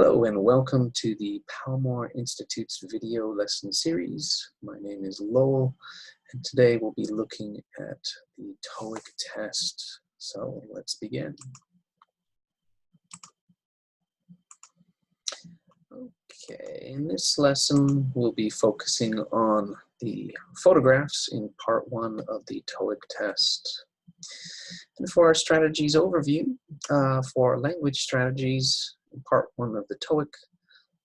Hello and welcome to the Palmore Institute's video lesson series. My name is Lowell and today we'll be looking at the TOEIC test. So let's begin. Okay, in this lesson we'll be focusing on the photographs in part 1 of the TOEIC test. And for our strategies overview, for language strategies, in part 1 of the TOEIC,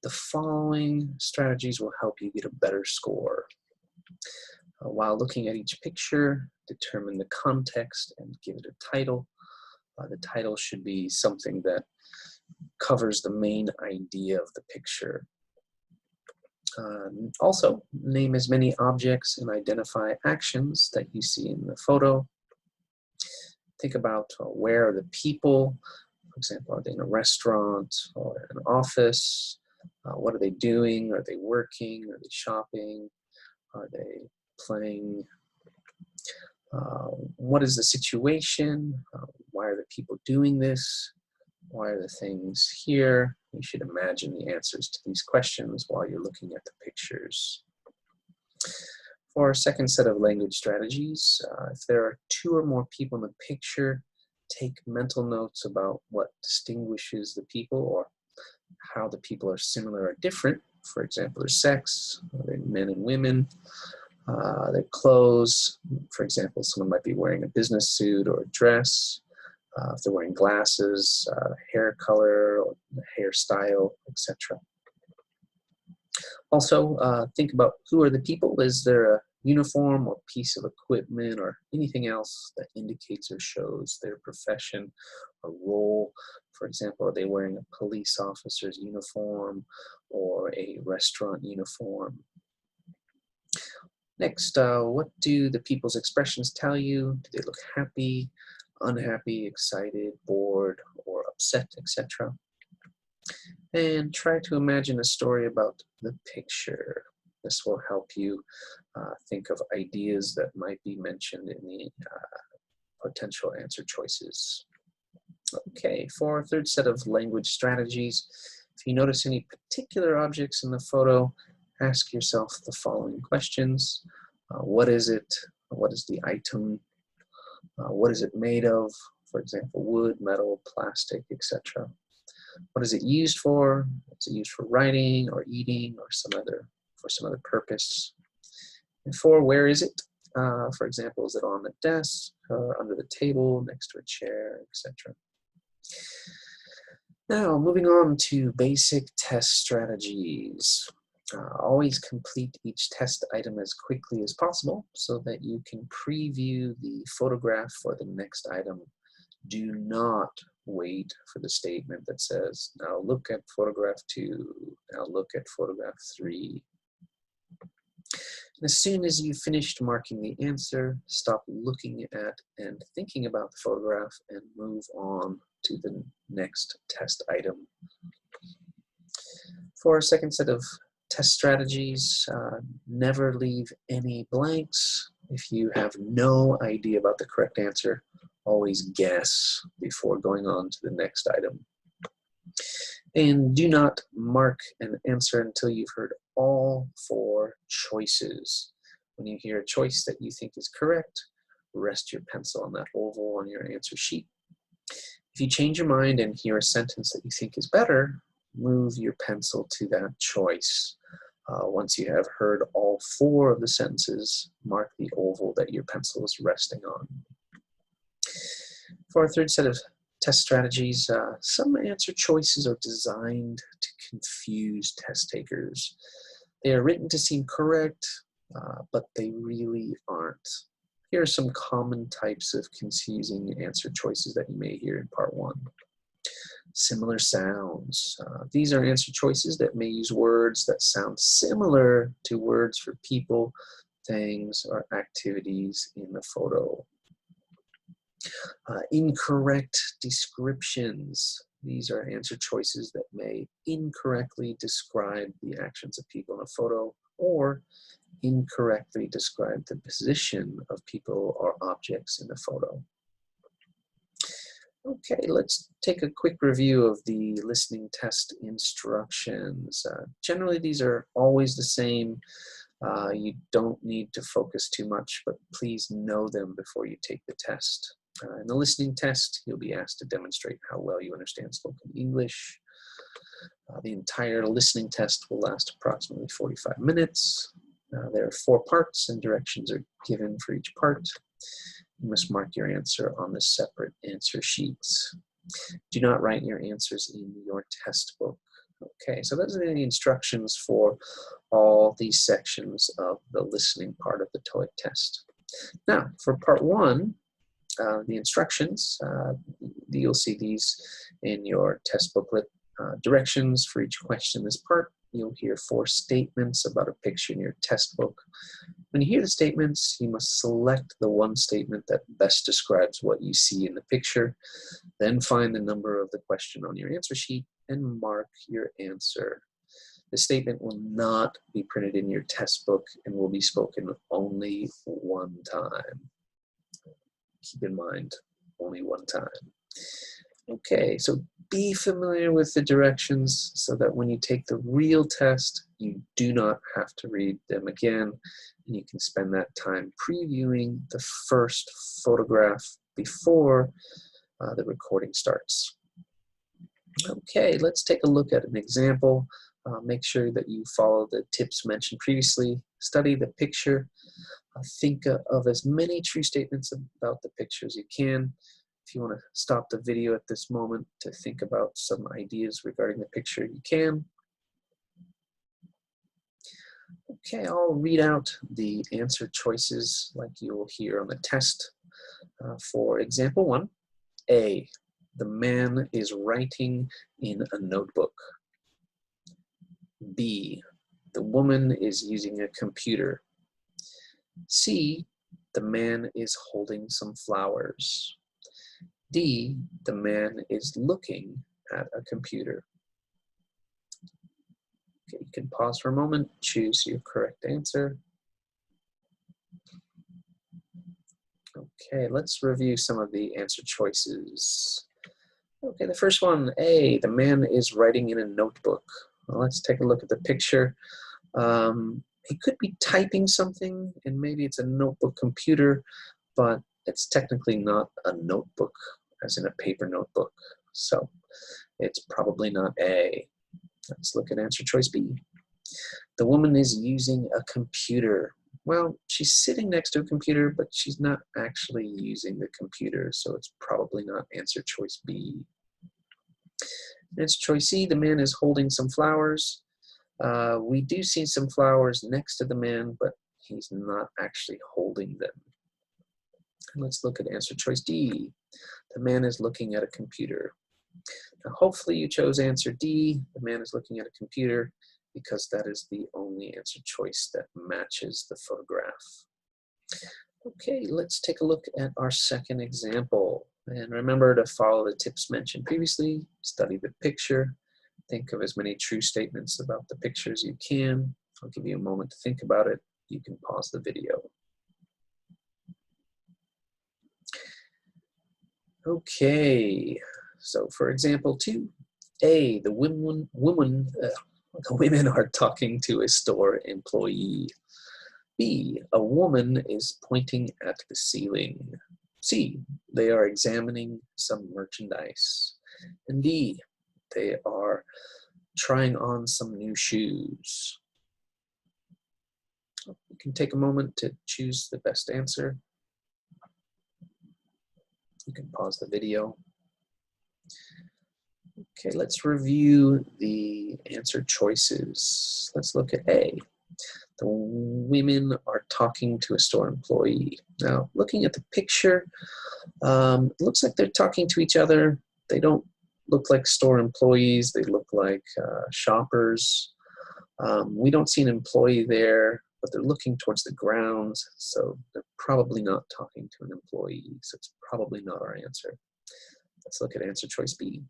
the following strategies will help you get a better score. While looking at each picture, determine the context and give it a title. The title should be something that covers the main idea of the picture. Also, name as many objects and identify actions that you see in the photo. Think about where are the people. For example, are they in a restaurant or an office? What are they doing? Are they working? Are they shopping? Are they playing? What is the situation? Why are the people doing this? Why are the things here? You should imagine the answers to these questions while you're looking at the pictures. For our second set of language strategies, if there are 2 or more people in the picture, take mental notes about what distinguishes the people or how the people are similar or different. For example, their sex, are they men and women, their clothes. For example, someone might be wearing a business suit or a dress. If they're wearing glasses, hair color, or hairstyle, etc. Also, think about who are the people. Is there a uniform or piece of equipment or anything else that indicates or shows their profession or role? For example, are they wearing a police officer's uniform or a restaurant uniform? Next, what do the people's expressions tell you? Do they look happy, unhappy, excited, bored, or upset, etc.? And try to imagine a story about the picture. This will help you think of ideas that might be mentioned in the potential answer choices. Okay, for our third set of language strategies, if you notice any particular objects in the photo, ask yourself the following questions. What is it? What is the item? What is it made of? For example, wood, metal, plastic, etc. What is it used for? Is it used for writing or eating or for some other purpose? And 4, where is it? For example, is it on the desk, under the table, next to a chair, etc. Now, moving on to basic test strategies. Always complete each test item as quickly as possible so that you can preview the photograph for the next item. Do not wait for the statement that says, now look at photograph 2, now look at photograph 3. And as soon as you've finished marking the answer, stop looking at and thinking about the photograph and move on to the next test item. For our second set of test strategies, never leave any blanks. If you have no idea about the correct answer, always guess before going on to the next item. And do not mark an answer until you've heard all 4 choices. When you hear a choice that you think is correct, rest your pencil on that oval on your answer sheet. If you change your mind and hear a sentence that you think is better, move your pencil to that choice. Once you have heard all 4 of the sentences, mark the oval that your pencil is resting on. For our third set of test strategies, some answer choices are designed to confuse test takers. They are written to seem correct, but they really aren't. Here are some common types of confusing answer choices that you may hear in part 1. Similar sounds. These are answer choices that may use words that sound similar to words for people, things, or activities in the photo. Incorrect descriptions. These are answer choices that may incorrectly describe the actions of people in a photo or incorrectly describe the position of people or objects in the photo. Okay, let's take a quick review of the listening test instructions. Generally, these are always the same. You don't need to focus too much, but please know them before you take the test. In the listening test, you'll be asked to demonstrate how well you understand spoken English. The entire listening test will last approximately 45 minutes. There are 4 parts and directions are given for each part. You must mark your answer on the separate answer sheets. Do not write your answers in your test book. Okay, so those are the instructions for all these sections of the listening part of the TOEIC test. Now, for part 1, the instructions, you'll see these in your test booklet. Directions for each question in this part. You'll hear 4 statements about a picture in your test book. When you hear the statements, you must select the one statement that best describes what you see in the picture. Then find the number of the question on your answer sheet and mark your answer. The statement will not be printed in your test book and will be spoken only one time. Keep in mind, only one time. Okay, so be familiar with the directions so that when you take the real test, you do not have to read them again, and you can spend that time previewing the first photograph before the recording starts. Okay, let's take a look at an example. Make sure that you follow the tips mentioned previously. Study the picture. Think of as many true statements about the picture as you can. If you want to stop the video at this moment to think about some ideas regarding the picture, you can. Okay, I'll read out the answer choices like you will hear on the test. For example 1, A, the man is writing in a notebook. B, the woman is using a computer. C, the man is holding some flowers. D, the man is looking at a computer. Okay, you can pause for a moment, choose your correct answer. Okay, let's review some of the answer choices. Okay, the first one, A, the man is writing in a notebook. Well, let's take a look at the picture. He could be typing something, and maybe it's a notebook computer, but it's technically not a notebook, as in a paper notebook. So it's probably not A. Let's look at answer choice B. The woman is using a computer. Well, she's sitting next to a computer, but she's not actually using the computer, so it's probably not answer choice B. Answer choice C, the man is holding some flowers. We do see some flowers next to the man, but he's not actually holding them. And let's look at answer choice D. The man is looking at a computer. Now, hopefully you chose answer D, the man is looking at a computer, because that is the only answer choice that matches the photograph. Okay, let's take a look at our second example. And remember to follow the tips mentioned previously, study the picture, think of as many true statements about the picture as you can. I'll give you a moment to think about it. You can pause the video. Okay, so for example 2, A, the women are talking to a store employee. B, a woman is pointing at the ceiling. C, they are examining some merchandise. And D, they are trying on some new shoes. You can take a moment to choose the best answer. You can pause the video. Okay, let's review the answer choices. Let's look at A. The women are talking to a store employee. Now, looking at the picture, it looks like they're talking to each other. They don't look like store employees. They look like shoppers. We don't see an employee there, but they're looking towards the ground, so they're probably not talking to an employee, so it's probably not our answer. Let's look at answer choice B.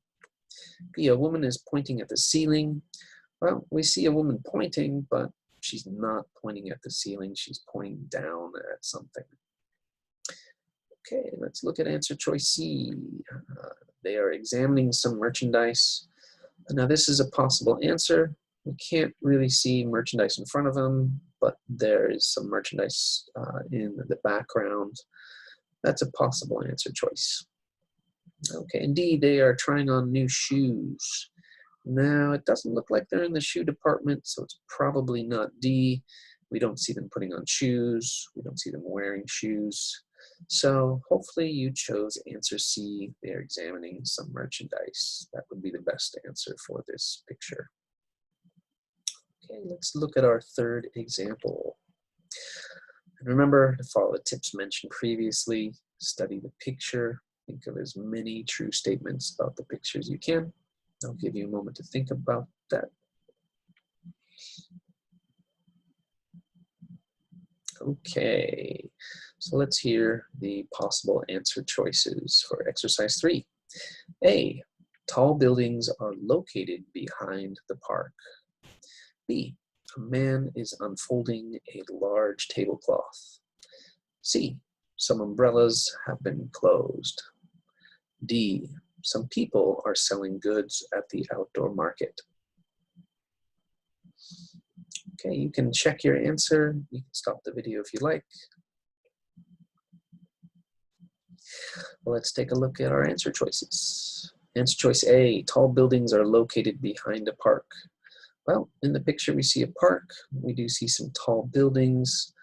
B, a woman is pointing at the ceiling. Well, we see a woman pointing, but she's not pointing at the ceiling. She's pointing down at something. Okay, let's look at answer choice C. they are examining some merchandise. Now this is a possible answer. We can't really see merchandise in front of them, but there is some merchandise in the background. That's a possible answer choice. Okay, indeed, they are trying on new shoes. Now, it doesn't look like they're in the shoe department, so it's probably not D. We don't see them putting on shoes. We don't see them wearing shoes. So hopefully you chose answer C. They're examining some merchandise. That would be the best answer for this picture. Okay, let's look at our third example. And remember to follow the tips mentioned previously. Study the picture. Think of as many true statements about the picture as you can. I'll give you a moment to think about that. Okay, so let's hear the possible answer choices for exercise 3. A, tall buildings are located behind the park. B, a man is unfolding a large tablecloth. C, some umbrellas have been closed. D, some people are selling goods at the outdoor market. Okay, you can check your answer. You can stop the video if you like. Let's take a look at our answer choices. Answer choice A, tall buildings are located behind a park. Well, in the picture we see a park. We do see some tall buildings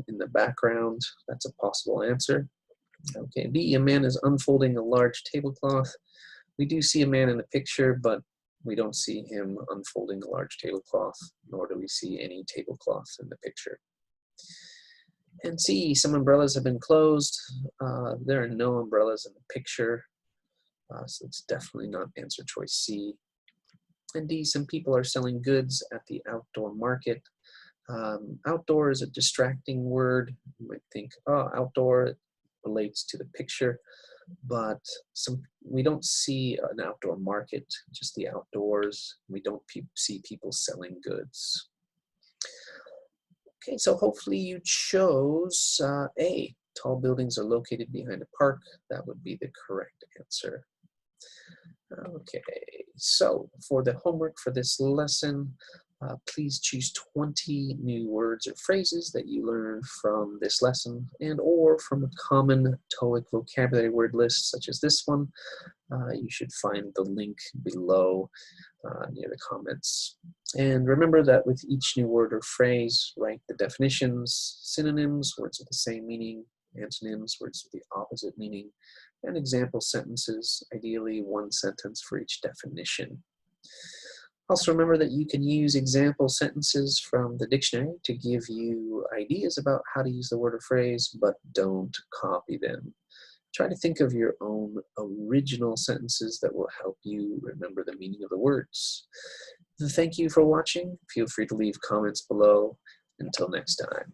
in the background. That's a possible answer. Okay, B, a man is unfolding a large tablecloth. We do see a man in the picture, but we don't see him unfolding a large tablecloth, nor do we see any tablecloth in the picture. And C, some umbrellas have been closed. There are no umbrellas in the picture, so it's definitely not answer choice C. And D, some people are selling goods at the outdoor market. Outdoor is a distracting word. You might think, oh, outdoor relates to the picture, but we don't see an outdoor market, just the outdoors. We don't see people selling goods. Okay, so hopefully you chose A, tall buildings are located behind a park. That would be the correct answer. Okay, so for the homework for this lesson, please choose 20 new words or phrases that you learned from this lesson and or from a common TOEIC vocabulary word list such as this one. You should find the link below near the comments. And remember that with each new word or phrase, write the definitions, synonyms, words with the same meaning, antonyms, words with the opposite meaning, and example sentences, ideally one sentence for each definition. Also remember that you can use example sentences from the dictionary to give you ideas about how to use the word or phrase, but don't copy them. Try to think of your own original sentences that will help you remember the meaning of the words. Thank you for watching. Feel free to leave comments below. Until next time.